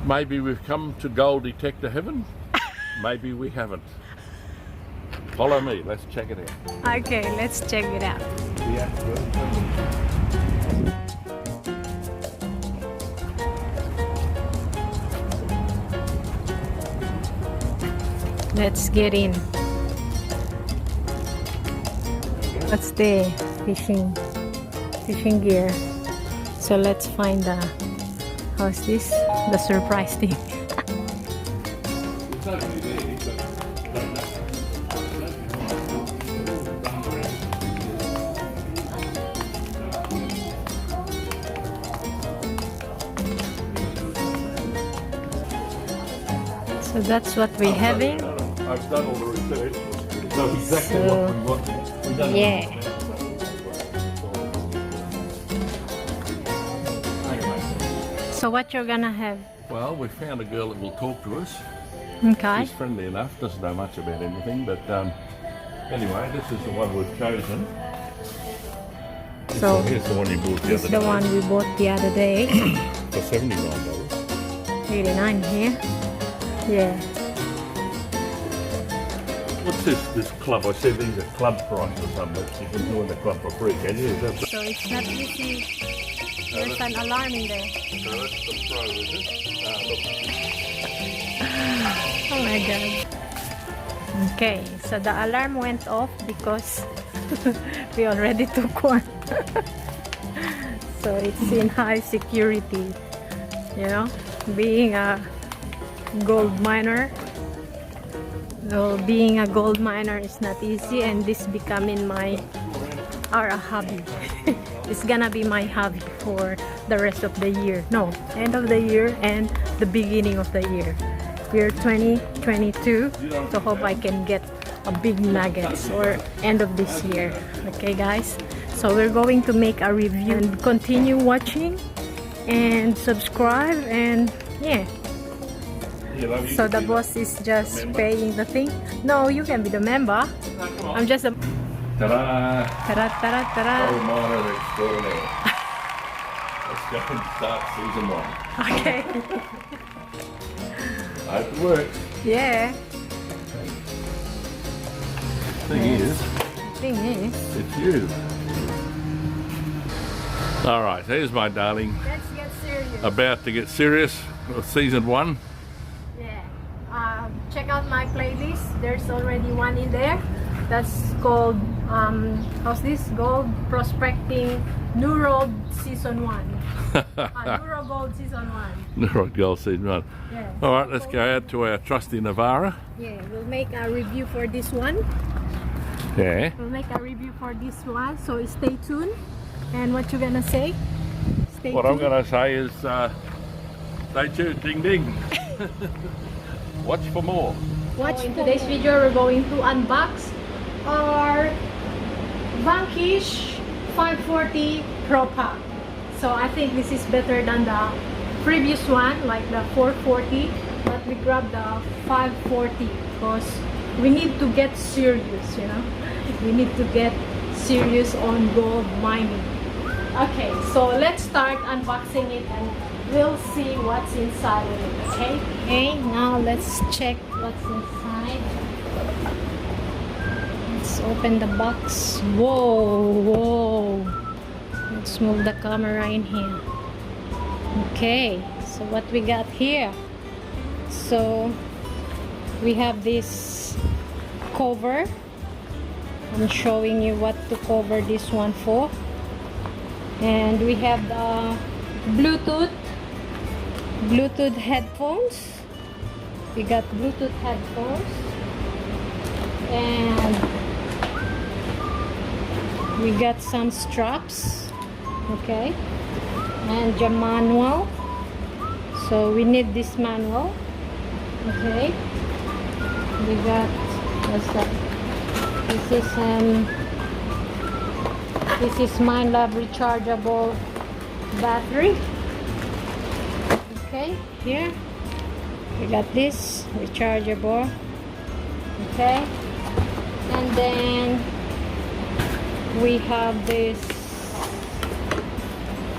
Maybe we've come to gold detector heaven. Maybe we haven't. Follow me, let's check it out. Okay, let's check it out. Yeah. Let's get in. What's the fishing gear? So let's find the, how's this? The surprise thing. So that's what we're having. I've done all the research. Know exactly what we want. We've done Yeah. So what you're gonna have? Well, we found a girl that will talk to us. Okay. She's friendly enough, doesn't know much about anything, but anyway, this is the one we've chosen. So here's the one you bought the this other is day. the one we bought the other day. For $79. 89 here. Yeah. What's this club? I said these are club price or something. You can join the club for free, can you? Is that the, So it's not easy. There's an alarm in there. so that's the pro, is it? Look. Oh my god. Okay, so the alarm went off because we already took one. So it's in high security. You know, being a gold miner. So being a gold miner is not easy, and this becoming our hobby. It's gonna be my hobby for the rest of the year. No, end of the year and the beginning of the year. Year 2022. So hope I can get a big nuggets or end of this year. Okay guys, so we're going to make a review and continue watching and subscribe, and yeah. So the boss is just paying the thing. No, you can be the member. I'm just a Ta-da! tara tara tara. Gold miner extraordinaire. Let's go and start season 1. Okay. I hope it works. Yeah. Thing is, it's you. Alright, here's my darling. Let's get serious. About to get serious with season 1. Yeah. Check out my playlist. There's already one in there. That's called how's this? Gold Prospecting Nurogold Season 1. Nurogold Season 1. Nurogold season 1. Yeah. Alright, let's go out to our trusty Navara. Yeah, we'll make a review for this one. Yeah. We'll make a review for this one, so stay tuned. And what you gonna say? Stay What tuned. I'm going to say is stay tuned, ding ding. Watch for more. Watch in today's video. We're going to unbox our Vanquish 540 Pro Pack. So I think this is better than the previous one, like the 440, but we grabbed the 540 because we need to get serious, you know. We need to get serious on gold mining. Okay, so let's start unboxing it and we'll see what's inside of it. Okay, now let's check what's inside. Let's open the box. Whoa. Let's move the camera in here. Okay, so what we got here? So we have this cover. I'm showing you what to cover this one for. And we have the Bluetooth headphones. We got Bluetooth headphones. And we got some straps. Okay. And the manual. So we need this manual. Okay. We got, what's that? This is MindLab Rechargeable Battery. Okay, here we got this rechargeable. Okay, and then we have this.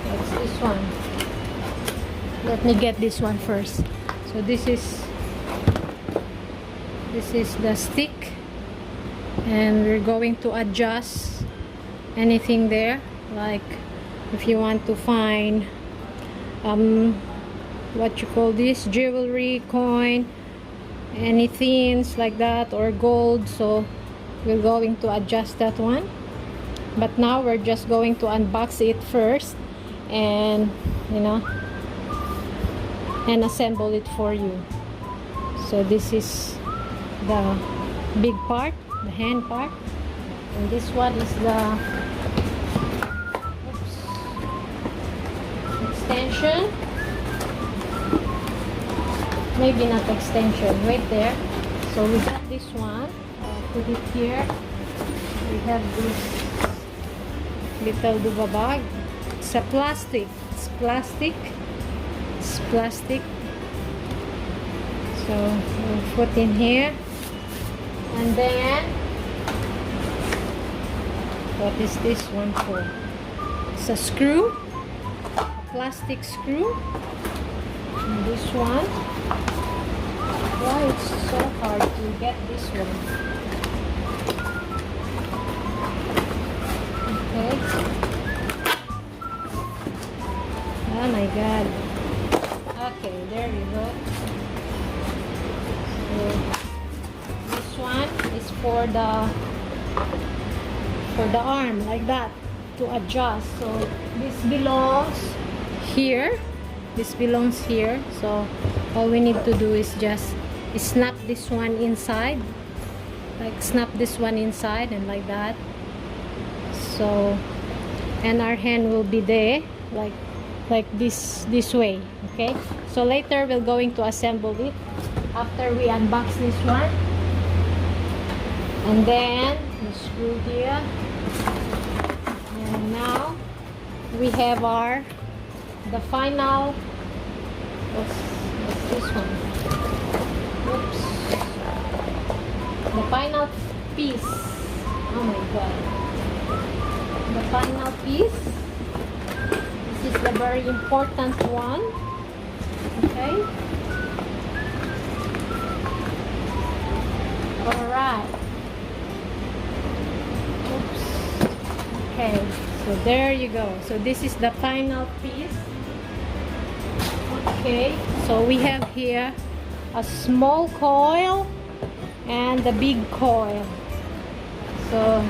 What's this one? let me get this one first. So this is the stick, and we're going to adjust anything there, like if you want to find what you call this, jewelry, coin, anything like that, or gold. So we're going to adjust that one, but now we're just going to unbox it first, and you know, and assemble it for you. So this is the big part, the hand part, and this one is the extension. Maybe not extension, right there. So we got this one. Put it here. We have this little duva bag. It's a plastic. It's plastic. It's plastic. So we'll put in here. And then, what is this one for? It's a screw. A plastic screw. And this one. Why it's so hard to get this one? Okay. Oh my god. Okay, there we go. So this one is for the arm, like that, to adjust. So this belongs here. This belongs here. So all we need to do is just snap this one inside, like snap this one inside, and like that. So, and our hand will be there, like this way. Okay, so later we're going to assemble it after we unbox this one. And then the screw here, and now we have the final, what's this one? Oops. The final piece. Oh my god. The final piece. This is the very important one. Okay. Alright. Oops. Okay. So there you go. So this is the final piece. Okay. So we have here a small coil and the big coil. So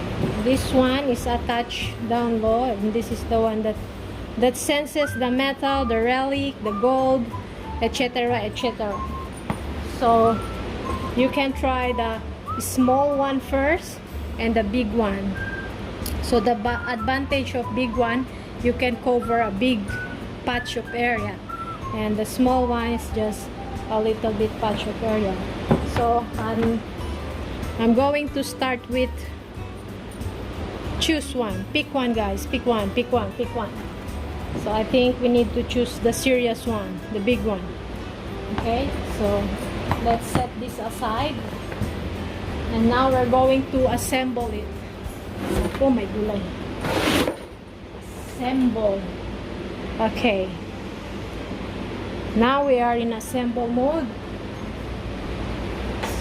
this one is attached down low, and this is the one that senses the metal, the relic, the gold, etc., etc. So you can try the small one first and the big one. So the advantage of big one, you can cover a big patch of area, and the small one is just a little bit patch of area. So I'm going to start with, choose one, pick one, guys, pick one. So I think we need to choose the serious one, the big one. Okay, so let's set this aside, and now we're going to assemble it. Oh my god, assemble. Okay, now we are in assemble mode.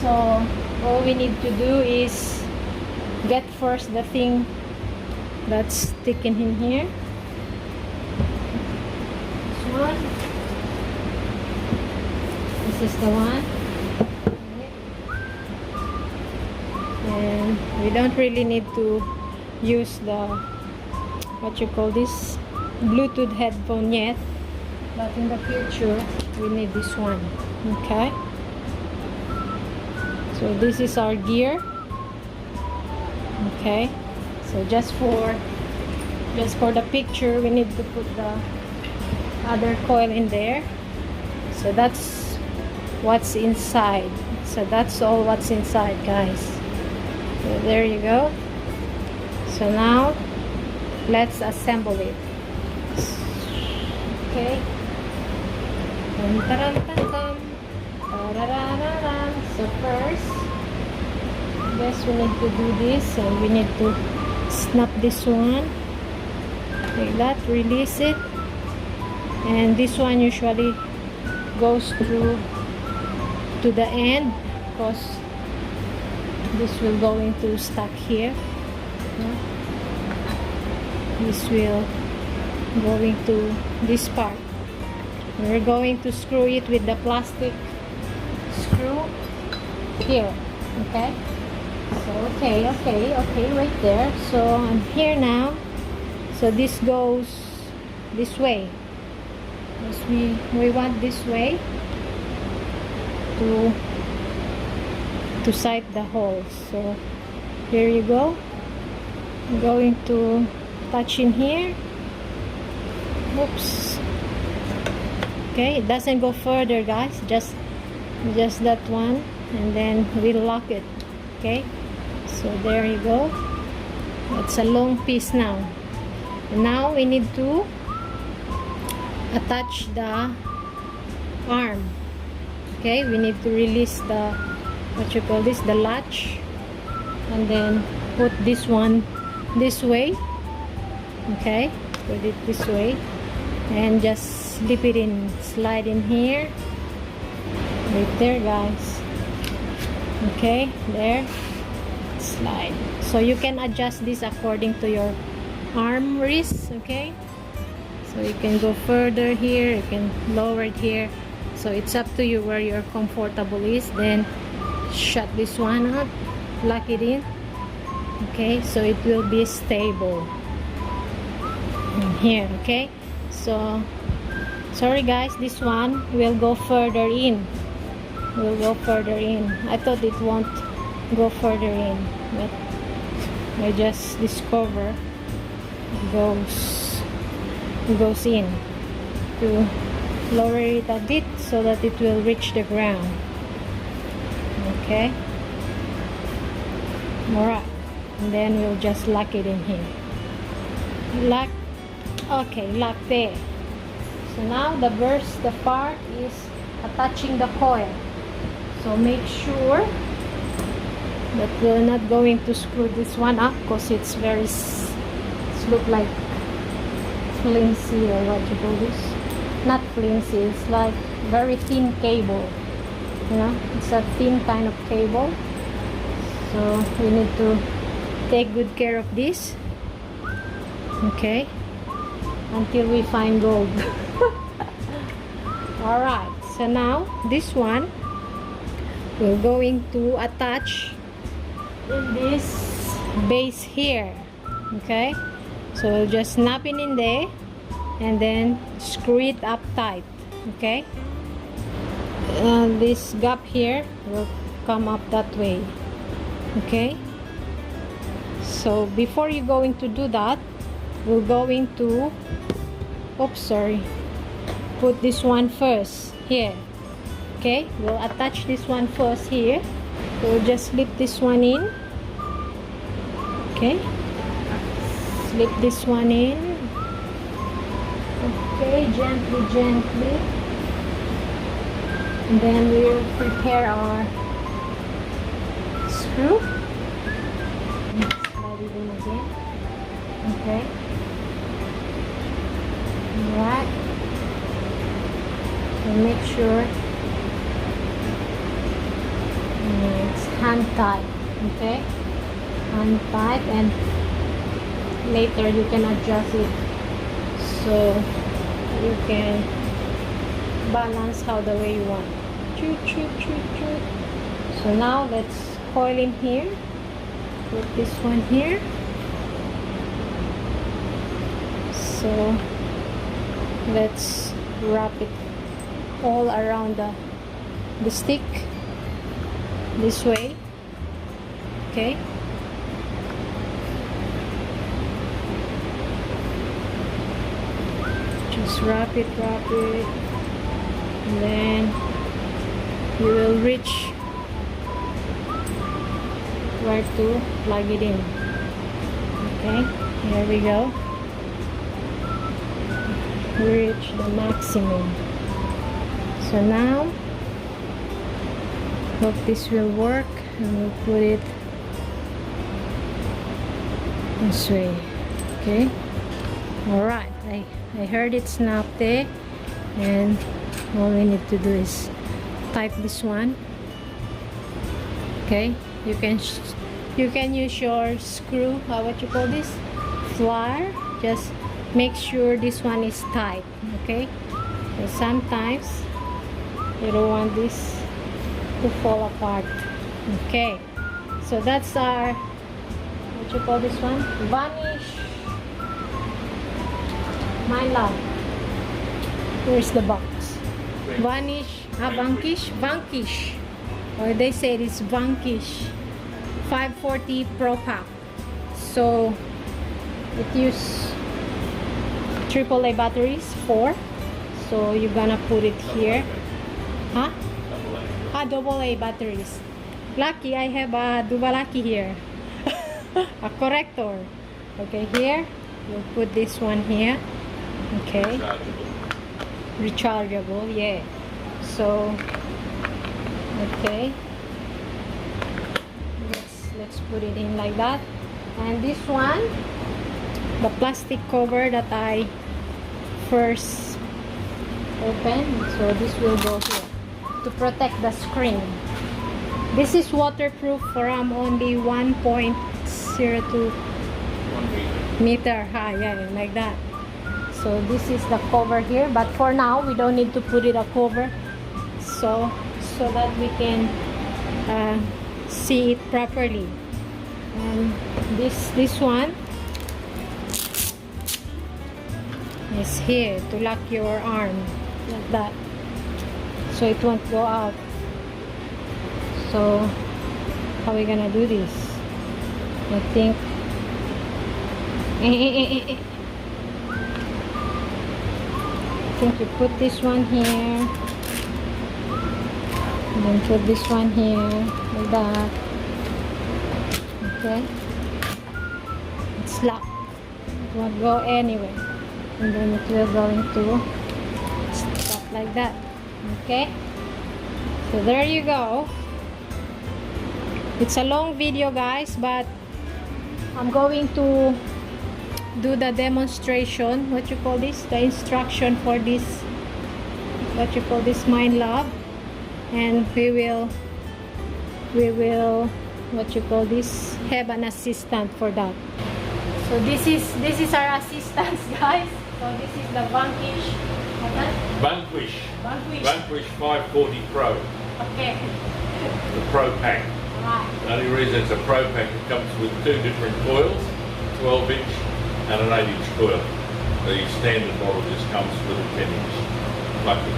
So all we need to do is get first the thing that's sticking in here. This one. This is the one. And we don't really need to use the, what you call this, Bluetooth headphone yet, but in the future we need this one. Okay, so this is our gear. Okay, so just for the picture, we need to put the other coil in there. So that's what's inside. So that's all what's inside, guys. So there you go. So now let's assemble it. Okay. So first, I guess we need to do this, and we need to snap this one like that, release it, and this one usually goes through to the end, because this will going to stuck here. This will going to this part. We're going to screw it with the plastic screw here. Okay, so okay, right there. So I'm here now. So this goes this way, because we want this way to sight the holes. So here you go. I'm going to touch in here. Oops. Okay, it doesn't go further, guys. Just that one, and then we'll lock it. Okay, so there you go. That's a long piece now. And now we need to attach the arm. Okay, we need to release the, what you call this, the latch, and then put this one this way. Okay, put it this way, and just slip it in, slide in here, right there, guys. Okay, there, slide. So you can adjust this according to your arm wrist. Okay, so you can go further here, you can lower it here, so it's up to you where you're comfortable is. Then shut this one up, lock it in. Okay, so it will be stable in here. Okay, so sorry guys, this one will go further in, I thought it won't go further in, but I just discover it goes in, to lower it a bit so that it will reach the ground. Okay, alright, and then we'll just lock it in here. Lock. Okay, lock there. So now the part is attaching the coil. So make sure that we're not going to screw this one up, because it's very, it's look like flimsy, or what you call this, not flimsy, it's like very thin cable, you know, it's a thin kind of cable. So we need to take good care of this. Okay, until we find gold. Alright, so now this one we're going to attach in this base here. Okay, so we'll just snap it in there and then screw it up tight. Okay, this gap here will come up that way. Okay, so before you're going to do that, we're going to, oops, sorry, put this one first here. Okay, we'll attach this one first here. We'll just slip this one in. Okay, slip this one in. Okay, gently, and then we'll prepare our screw. Slide it in again. Okay, alright, and make sure it's hand tight. Okay, hand tight, and later you can adjust it so you can balance how the way you want. So now let's coil in here. Put this one here. So let's wrap it all around the stick this way. Okay, just wrap it, and then you will reach where to plug it in. Okay, here we go. Reach the maximum. So now hope this will work, and we'll put it this way. Okay, alright, I heard it snap there, and all we need to do is type this one. Okay, you can use your screw, what you call this, flyer. Just make sure this one is tight. Okay, and sometimes you don't want this to fall apart. Okay, so that's our, what you call this one, Vanish. My love, where's the box? Vanish, Vanquish, or they say it's Vanquish 540 Pro Pack. So it uses AAA batteries, 4. So you're gonna put it here. Huh? AA batteries. Lucky I have a Duvalaki here. A corrector. Okay, here we'll put this one here. Okay. Rechargeable, yeah. So okay, let's put it in like that. And this one, the plastic cover that I first opened, so this will go here to protect the screen. This is waterproof from only 1.02 meter high, yeah, like that. So this is the cover here, but for now we don't need to put it a cover, so that we can see it properly. And this one is here to lock your arm like that, so it won't go out. So how are we gonna do this? I think you put this one here, and then put this one here like that. Okay, it's locked, it won't go anywhere, and then it will going to stop like that. Okay, so there you go. It's a long video, guys, but I'm going to do the demonstration, what you call this, the instruction for this, what you call this, Mind Lab, and we will what you call this, have an assistant for that. So this is our assistant, guys. So this is the Vanquish. Vanquish 540 Pro. Okay. The Pro Pack. Right. The only reason it's a Pro Pack, it comes with 2 different coils, 12-inch and an 8-inch coil. The standard model just comes with a 10-inch. Lucky.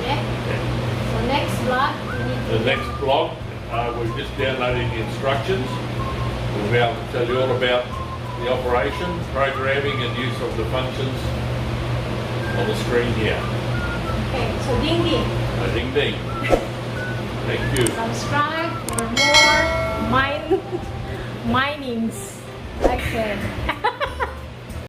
Yeah. So next vlog, the next vlog, we're just downloading the instructions. We'll be able to tell you all about the operation, programming and use of the functions on the screen here. Okay, so ding ding. Ding ding. Thank you. Subscribe for more minings. Okay.